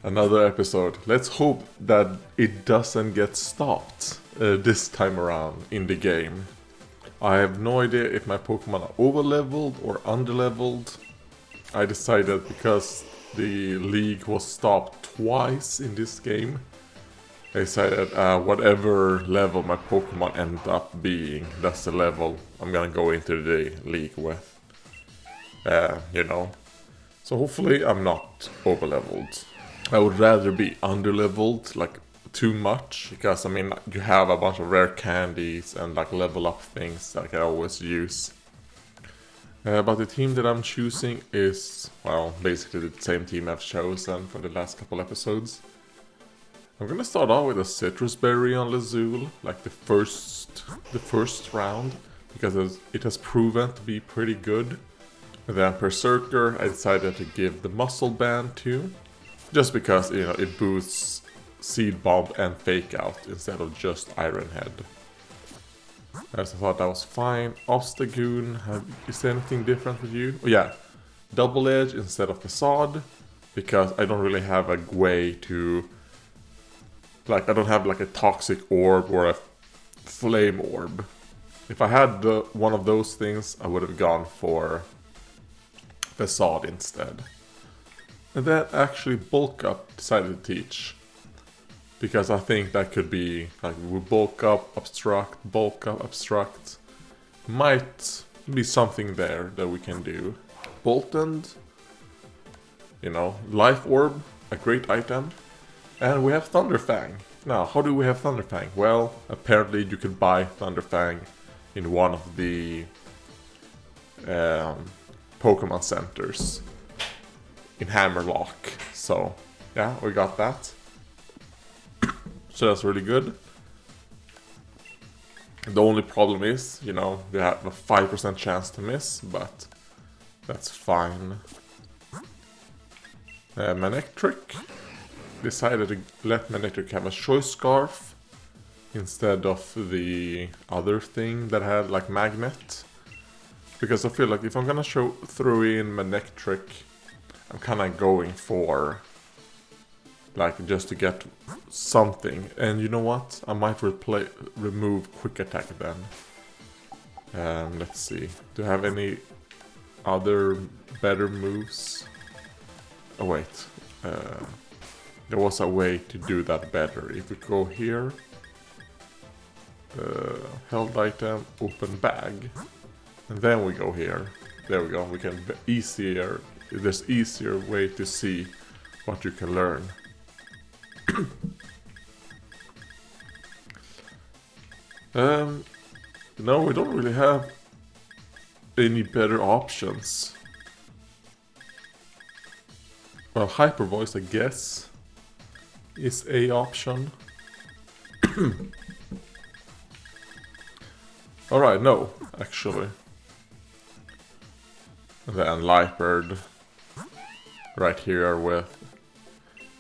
Another episode. Let's hope that it doesn't get stopped this time around in the game. I have no idea if my Pokemon are over-leveled or under-leveled. I decided because the league was stopped twice in this game, I decided whatever level my Pokemon end up being, that's the level I'm gonna go into the league with. So hopefully I'm not over-leveled. I would rather be under-leveled, like too much, because I mean you have a bunch of rare candies and like level up things that I can always use. But the team that I'm choosing is, well, basically the same team I've chosen for the last couple episodes. I'm gonna start off with a Citrus Berry on Lazul, like the first round, because it has proven to be pretty good. And then Berserker, I decided to give the Muscle Band to, just because it boosts Seed Bomb and Fake Out instead of just Iron Head. As I thought that was fine. Obstagoon, is there anything different with you? Oh yeah, Double Edge instead of Facade, because I don't really have a way to... Like, I don't have like a Toxic Orb or a Flame Orb. If I had one of those things, I would have gone for Facade instead. And then actually Bulk Up decided to teach. Because I think that could be, like, we bulk up, obstruct. Might be something there that we can do. Boltund, Life Orb, a great item. And we have Thunderfang. Now, how do we have Thunderfang? Well, apparently you can buy Thunderfang in one of the Pokemon centers in Hammerlock. So, yeah, we got that. So that's really good. The only problem is, we have a 5% chance to miss, but that's fine. Manectric decided to let Manectric have a Choice Scarf instead of the other thing that had like Magnet. Because I feel like if I'm gonna throw in Manectric, I'm kinda going for like just to get something. And you know what? I might remove Quick Attack then. Let's see. Do I have any other better moves? Oh wait. There was a way to do that better. If we go here, held item, open bag, and then we go here. There we go. We can there's easier way to see what you can learn. No, we don't really have any better options. Well, Hyper Voice, I guess, is a option. Alright, no, actually. And then Liepard right here with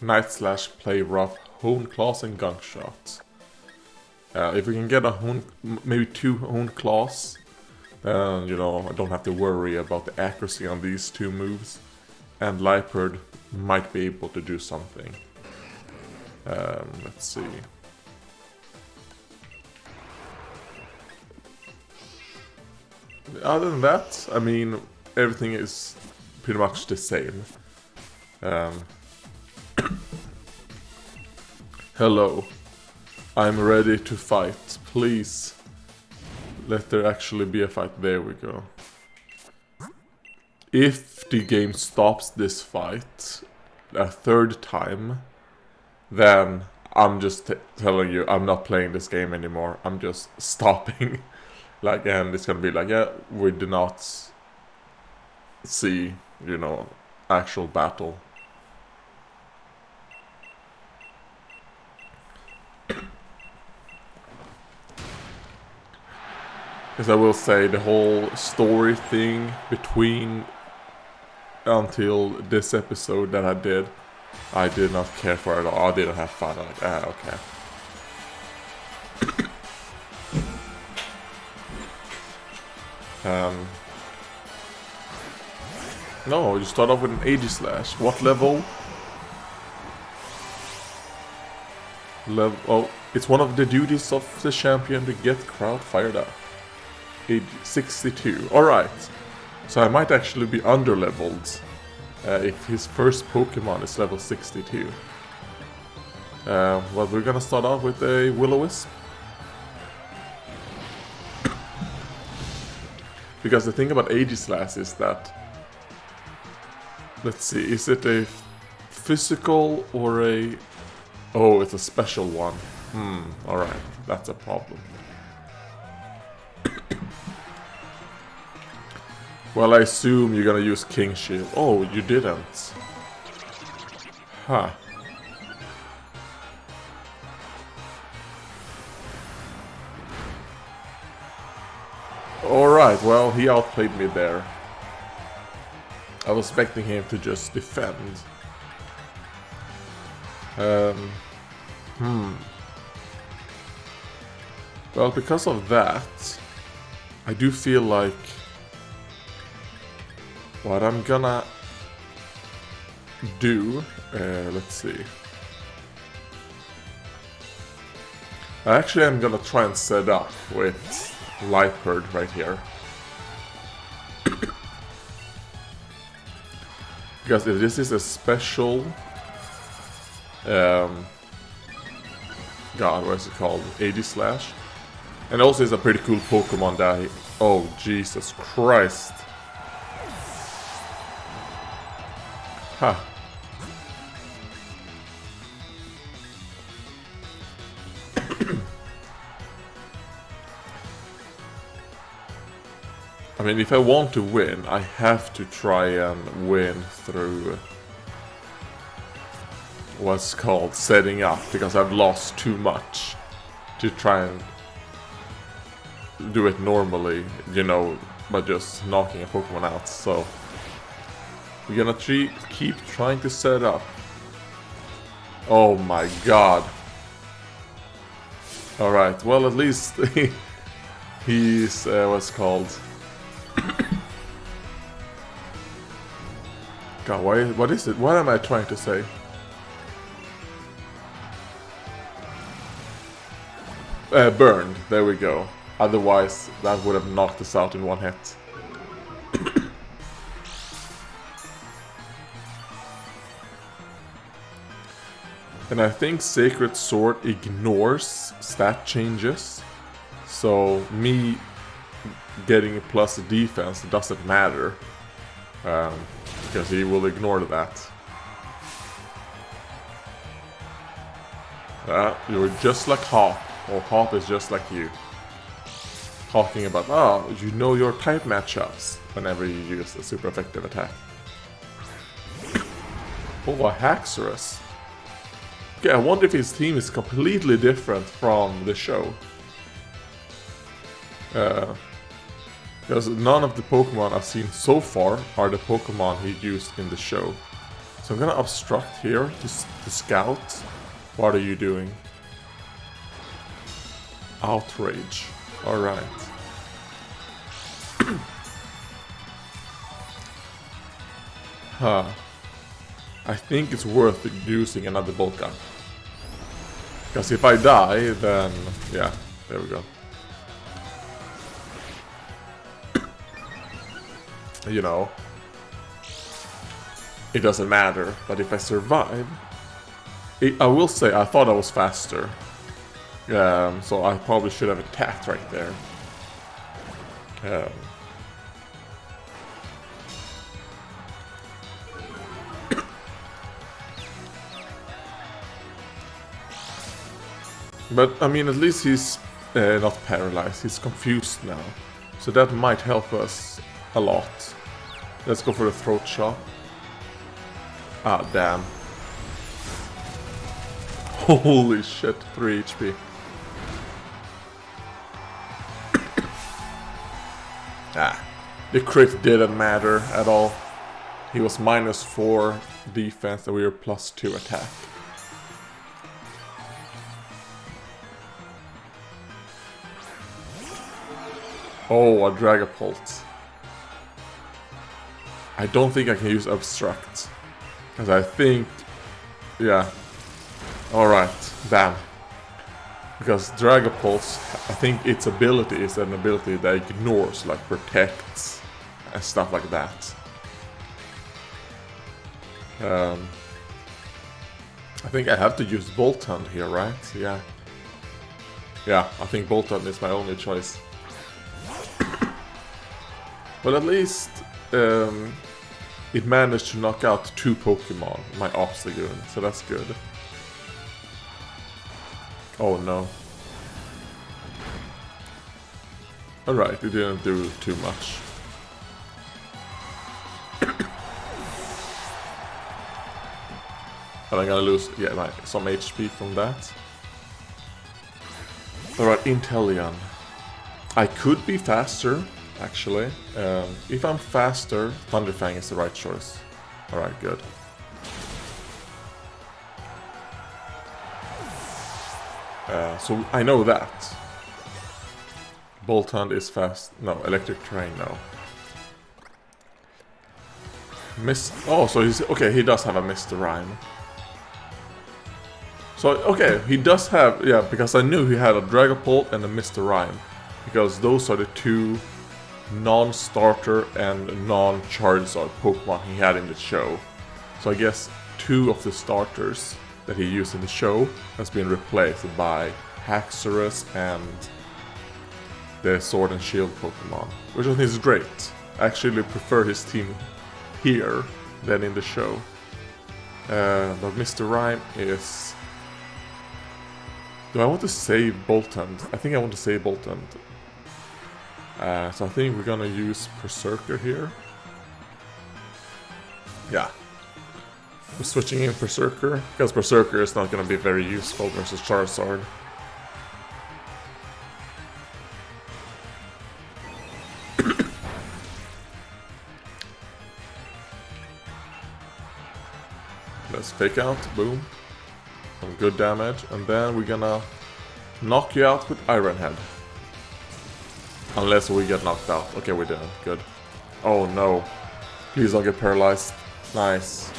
Night Slash, Play Rough, Hone Claws, and Gunshot. If we can get maybe 2 Hone Claws, then, I don't have to worry about the accuracy on these 2 moves. And Liepard might be able to do something. Let's see. Other than that, I mean, everything is pretty much the same. Hello. I'm ready to fight. Please. Let there actually be a fight. There we go. If the game stops this fight a 3rd time, then I'm just telling you, I'm not playing this game anymore. I'm just stopping. And it's gonna be like, yeah, we do not see, actual battle. Because I will say, the whole story thing until this episode that I did not care for it at all. I didn't have fun. Okay. No, you start off with an Aegislash. What level? Oh, it's one of the duties of the champion to get crowd fired up. Age 62. Alright. So I might actually be underleveled if his first Pokemon is level 62. Well, we're gonna start off with a Will-O-Wisp. Because the thing about Aegislash is that... Let's see, is it a physical or a... Oh, it's a special one. Alright, that's a problem. Well, I assume you're gonna use King Shield. Oh, you didn't. Huh. Alright, well, he outplayed me there. I was expecting him to just defend. Well, because of that, I do feel like what I'm gonna do, let's see. Actually, I'm gonna try and set up with Liepard right here. Because if this is a special... God, what is it called? Aegislash. And also it's a pretty cool Pokemon that oh, Jesus Christ. Huh. I mean, if I want to win, I have to try and win through what's called setting up, because I've lost too much to try and do it normally, you know, by just knocking a Pokemon out. So we're gonna keep trying to set up. Oh my god. Alright, well, at least he's what's called... God, what is it? What am I trying to say? Burned, there we go. Otherwise, that would have knocked us out in one hit. And I think Sacred Sword ignores stat changes. So me getting a plus defense doesn't matter. Because he will ignore that. You're just like Hawk. Or Hawk is just like you. Talking about, oh, you know your type matchups whenever you use a super effective attack. Oh, a Haxorus. Okay, I wonder if his team is completely different from the show. Because none of the Pokemon I've seen so far are the Pokemon he used in the show. So I'm gonna obstruct here to scout. What are you doing? Outrage. Alright. Huh. I think it's worth using another bulk up. Because if I die, then... yeah, there we go. You know, it doesn't matter, but if I survive, I will say I thought I was faster, so I probably should have attacked right there. But I mean, at least he's not paralyzed, he's confused now, so that might help us a lot. Let's go for the throat shot. Ah, damn. Holy shit, 3 HP. The crit didn't matter at all. He was -4 defense and we were +2 attack. Oh, a Dragapult. I don't think I can use Obstruct. Because I think... yeah. Alright, bam. Because Dragapulse, I think its ability is an ability that ignores, like protects and stuff like that. I think I have to use Bolt Hunt here, right? Yeah. Yeah, I think Bolt Hunt is my only choice. But at least it managed to knock out 2 Pokemon, my Obstagoon, so that's good. Oh no. Alright, it didn't do too much. But I'm gonna lose some HP from that. Alright, Inteleon. I could be faster, actually. If I'm faster, Thunderfang is the right choice. Alright, good. So I know that. Bolt Hunt is fast. No, Electric Terrain, no. Oh, so he's... Okay, he does have a Mr. Rhyme. So, okay, he does have... Yeah, because I knew he had a Dragapult and a Mr. Rhyme. Because those are the 2 non-starter and non-Charizard Pokemon he had in the show. So I guess 2 of the starters that he used in the show has been replaced by Haxorus and the Sword and Shield Pokemon, which I think is great. I actually prefer his team here than in the show. But Mr. Rhyme is... Do I want to save Bolt Hunt? I think I want to save Bolt Hunt. So I think we're gonna use Berserker here. Yeah. We're switching in Berserker, because Berserker is not gonna be very useful versus Charizard. Let's fake out, boom. Some good damage, and then we're gonna knock you out with Iron Head. Unless we get knocked out. Okay, we didn't. Good. Oh no. Please don't get paralyzed. Nice.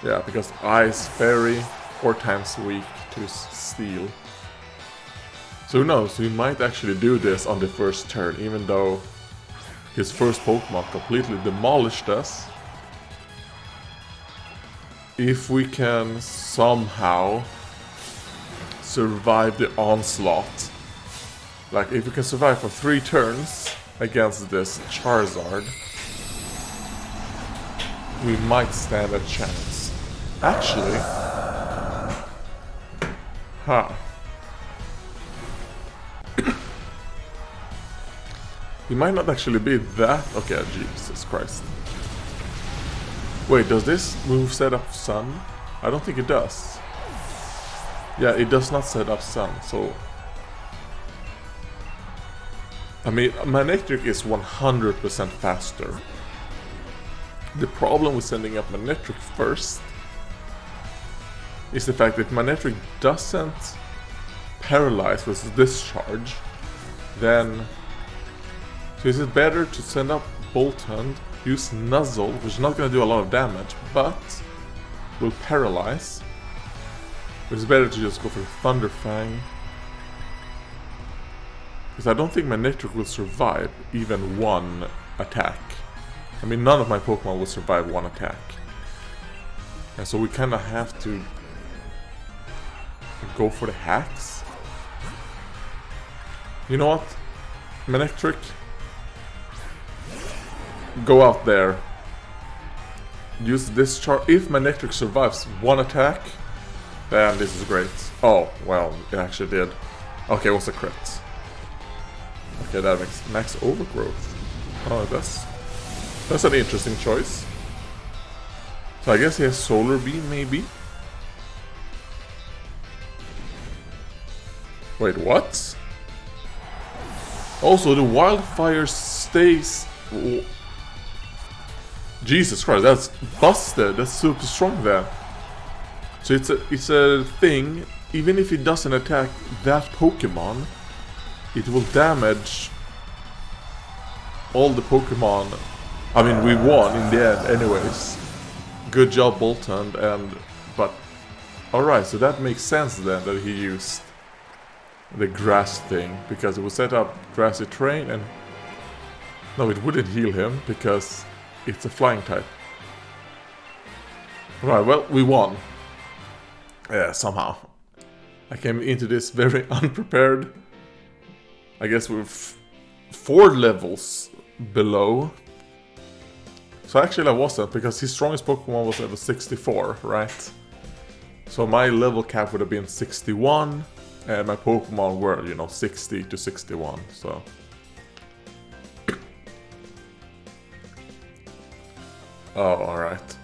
Yeah, because Ice Fairy 4 times weak to Steel. So who knows, we might actually do this on the first turn, even though his first Pokemon completely demolished us. If we can somehow survive the onslaught, like if we can survive for 3 turns against this Charizard, we might stand a chance. Actually, he might not actually be that... Okay, Jesus Christ. Wait, does this move set up Sun? I don't think it does. Yeah, it does not set up Sun, so... I mean, Manectric is 100% faster. The problem with sending up Manectric first is the fact that Manectric doesn't paralyze with Discharge, then... So is it better to send up Bolt Hunt, use Nuzzle, which is not going to do a lot of damage, but will paralyze? It's better to just go for Thunderfang. Because I don't think Manectric will survive even 1 attack. I mean, none of my Pokemon will survive 1 attack. And so we kind of have to go for the hacks. You know what? Manectric, go out there. Use this chart. If Manectric survives 1 attack, then this is great. Oh, well, it actually did. Okay, it was a crit. Okay, that makes max overgrowth. Oh, that's an interesting choice. So I guess he has Solar Beam, maybe? Wait, what? Also, the Wildfire stays... Jesus Christ, that's busted. That's super strong there. So it's a thing, even if it doesn't attack that Pokemon, it will damage all the Pokemon. I mean, we won in the end anyways. Good job, Bolt Hunt, but Alright, so that makes sense then that he used the grass thing, because it would set up grassy terrain and... No, it wouldn't heal him, because it's a flying type. Right, well, we won. Yeah, somehow. I came into this very unprepared. I guess we're 4 levels below. So actually I wasn't, because his strongest Pokemon was level 64, right? So my level cap would have been 61, and my Pokemon were, you know, 60 to 61, so... Oh, alright.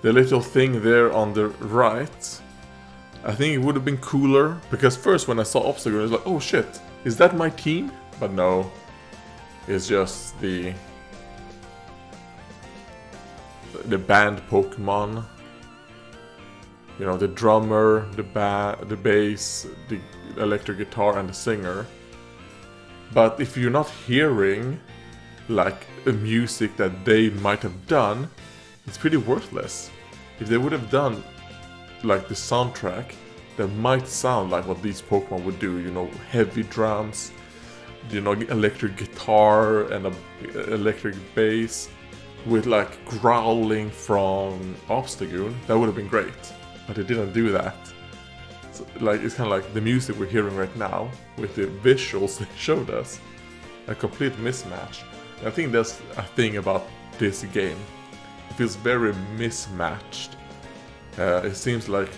The little thing there on the right, I think it would have been cooler, because first when I saw Obstacle, I was like, oh shit, is that my team? But no, it's just the band Pokemon. You know, the drummer, the bass, the electric guitar, and the singer. But if you're not hearing like a music that they might have done, it's pretty worthless. If they would have done like the soundtrack, that might sound like what these Pokemon would do, you know, heavy drums, you know, electric guitar and a electric bass with like growling from Obstagoon. That would have been great, but they didn't do that. So, like, it's kind of like the music we're hearing right now with the visuals they showed us, a complete mismatch. I think that's a thing about this game. It feels very mismatched. It seems like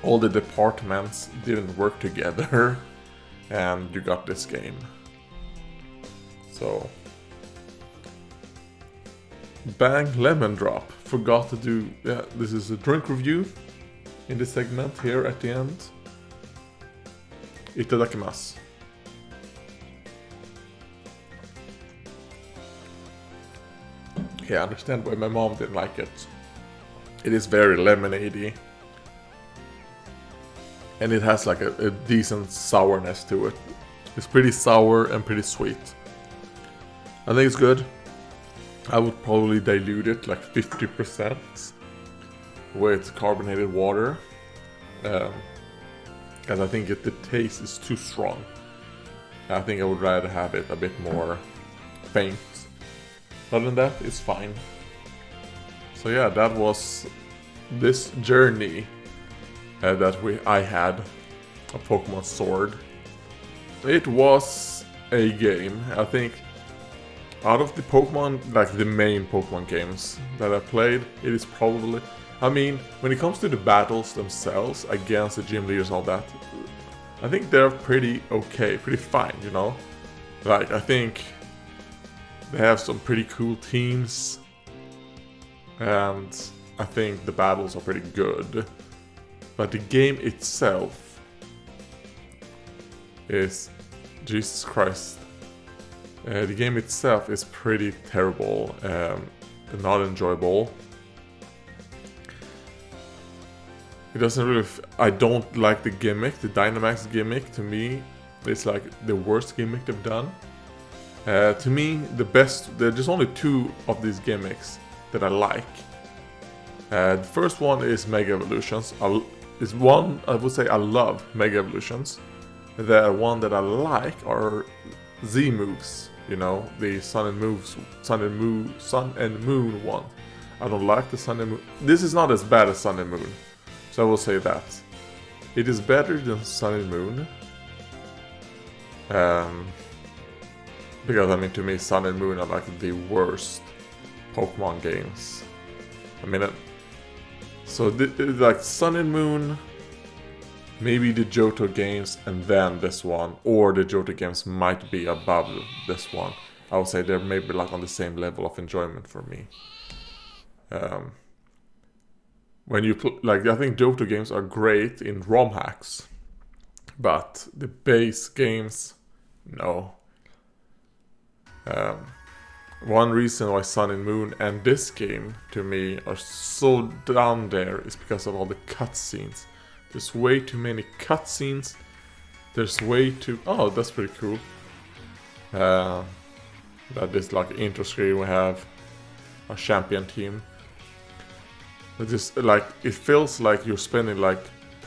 all the departments didn't work together, and you got this game. So, bang, lemon drop. Forgot to do. Yeah, this is a drink review in this segment here at the end. Itadakimasu. Yeah, I understand why my mom didn't like it. It is very lemonade-y. And it has like a decent sourness to it. It's pretty sour and pretty sweet. I think it's good. I would probably dilute it like 50% with carbonated water. Because I think the taste is too strong. I think I would rather have it a bit more faint. Other than that, it's fine. So yeah, that was this journey that I had a Pokemon Sword. It was a game. I think out of the Pokemon, like the main Pokemon games that I played, it is probably... I mean, when it comes to the battles themselves against the gym leaders and all that, I think they're pretty okay, pretty fine, you know? Like, I think they have some pretty cool teams, and I think the battles are pretty good. But the game itself is... Jesus Christ. The game itself is pretty terrible, not enjoyable. It doesn't really... I don't like the gimmick, the Dynamax gimmick. To me, it's like the worst gimmick they've done. To me, the best... There's only 2 of these gimmicks that I like. The first one is Mega Evolutions. Is one I would say I love Mega Evolutions. The one that I like are Z moves. You know, the Sun and Moon one. I don't like the Sun and Moon. This is not as bad as Sun and Moon, so I will say that it is better than Sun and Moon. Because I mean, to me, Sun and Moon are like the worst Pokemon games. I mean, so like Sun and Moon, maybe the Johto games, and then this one, or the Johto games might be above this one. I would say they're maybe like on the same level of enjoyment for me. When you like, I think Johto games are great in ROM hacks, but the base games, no. One reason why Sun and Moon and this game, to me, are so down there is because of all the cutscenes. There's way too many cutscenes. There's way too... Oh, that's pretty cool. That is like intro screen. We have our champion team. It just like it feels like you're spending like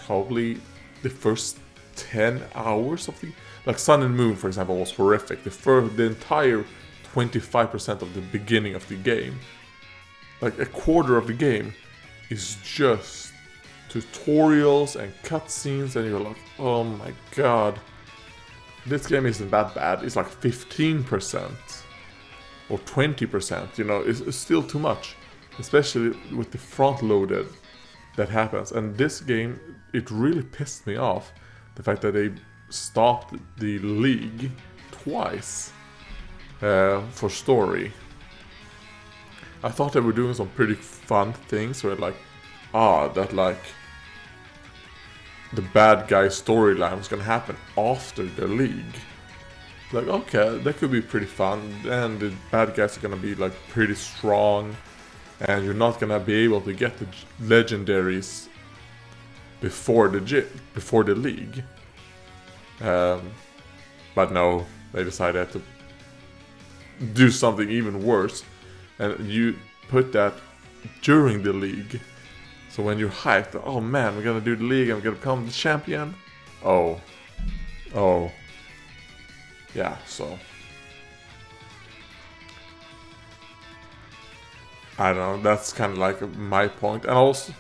probably the first 10 hours of the like Sun and Moon, for example, was horrific. The entire 25% of the beginning of the game, like a quarter of the game, is just tutorials and cutscenes, and you're like, oh my god, this game isn't that bad. It's like 15% or 20%. You know, it's still too much, especially with the front loaded that happens. And this game, it really pissed me off, the fact that they stopped the league twice for story. I thought they were doing some pretty fun things where like, that like the bad guy storyline was gonna happen after the league. Like, okay, that could be pretty fun, and the bad guys are gonna be like pretty strong, and you're not gonna be able to get the legendaries before the league. But no, they decided to do something even worse, and you put that during the league. So when you're hyped, oh man, we're gonna do the league, I'm gonna become the champion. Oh, yeah. So I don't know. That's kind of like my point, and also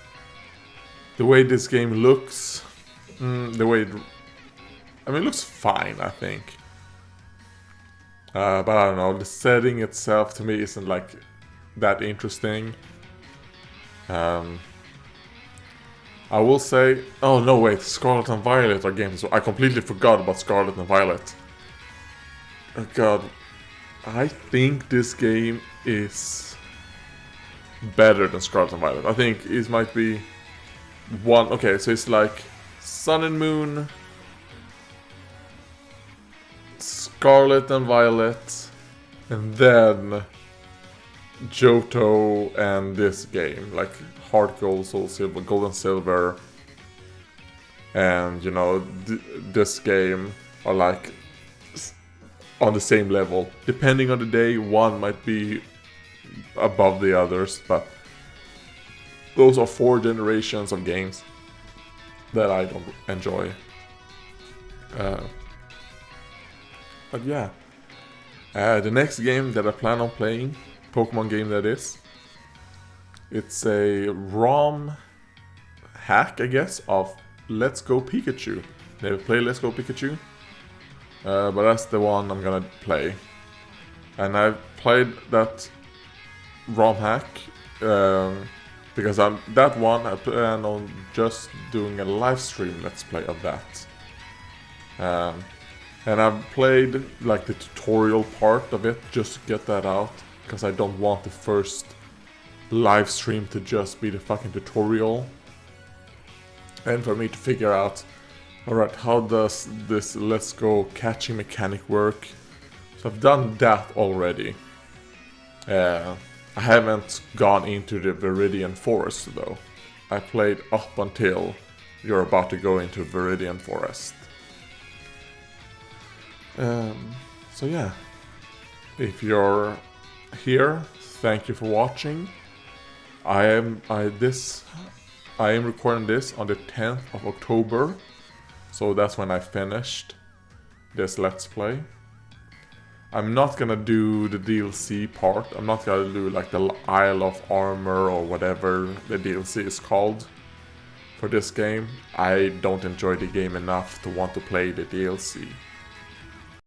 the way this game looks. It looks fine, I think. But I don't know, the setting itself to me isn't like that interesting. I will say, oh no wait, Scarlet and Violet are games, so I completely forgot about Scarlet and Violet. Oh god, I think this game is better than Scarlet and Violet. I think it might be one, okay, so it's like Sun and Moon, Scarlet and Violet, and then Johto and this game, like Heart Gold, Soul Silver, Gold and Silver, and you know, this game are like on the same level. Depending on the day, one might be above the others, but those are 4 generations of games that I don't enjoy. But yeah, the next game that I plan on playing, Pokemon game that is, it's a ROM hack, I guess, of Let's Go Pikachu. Never played Let's Go Pikachu, but that's the one I'm gonna play. And I've played that ROM hack because that one I plan on just doing a live stream Let's Play of that. And I've played like the tutorial part of it just to get that out, because I don't want the first live stream to just be the fucking tutorial. And for me to figure out, alright, how does this Let's Go catching mechanic work? So I've done that already. I haven't gone into the Viridian Forest though. I played up until you're about to go into Viridian Forest. So yeah, if you're here, thank you for watching. I am recording this on the 10th of October, so that's when I finished this Let's Play. I'm not gonna do the DLC part. I'm not gonna do like the Isle of Armor or whatever the DLC is called for this game. I don't enjoy the game enough to want to play the DLC.